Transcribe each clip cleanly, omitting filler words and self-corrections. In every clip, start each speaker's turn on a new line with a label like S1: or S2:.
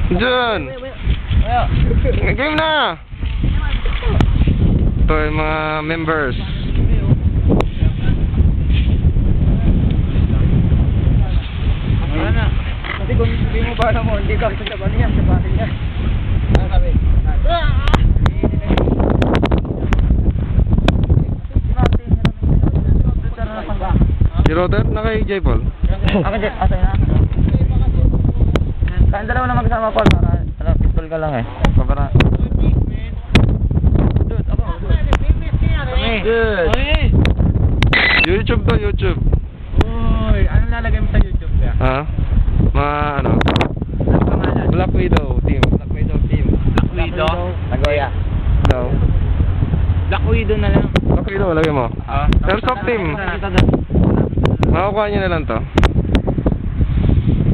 S1: Diyan! Game na! Ito yung mga members.
S2: Wala na. Kasi kung hindi mo ba mo, hindi ka sa bali niya, sa bali niya. Ano sabi?
S1: Si Roder, naka-AJ Paul.
S2: Akin dyan, asay na. Kain dalawa na magsama Paul, para pistol ka lang eh. Para... Dude, ako. Dude.
S1: YouTube to, YouTube.
S2: Uy, anong lalagay mo sa YouTube ka?
S1: Ha? Ano? Black Widow team.
S2: Black Widow team. Black Widow? Nagoya.
S1: No.
S2: Black Widow na lang.
S1: Black Widow, lagay mo. Airsoft team. Makakuha nyo na lang to.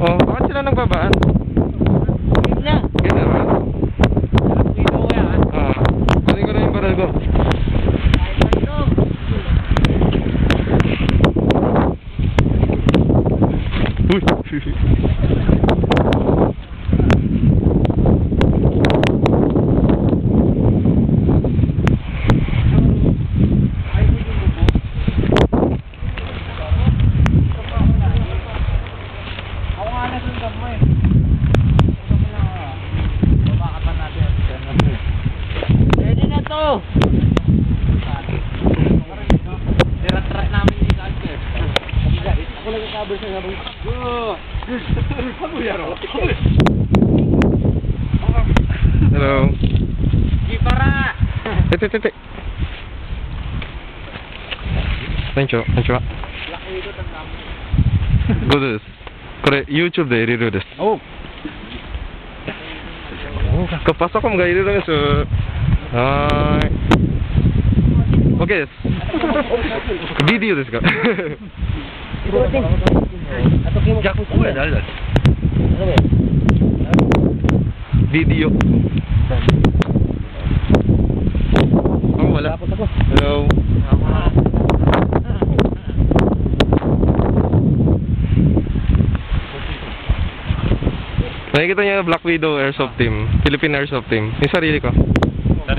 S1: Oh, bakit sila nagbabaan?
S2: Game na.
S1: Game na ba?
S2: Black Widow yan.
S1: Kunin ko na yung baril ko. Uy!
S2: Ready na to! Tira-try namin yung gunker. Ako nagkakabal sa nabang.
S1: Hello.
S2: Gipara!
S1: Tete. Thank you. Go do this. これ YouTube で入れるです。
S2: おう。
S1: パソコンが入れるんです。はーい。OK です。ビデオですか。ビデオ。Oh, wala. Hello. Nakikita niyo Black Widow Airsoft Team, Philippine Airsoft Team. Yung sarili ko.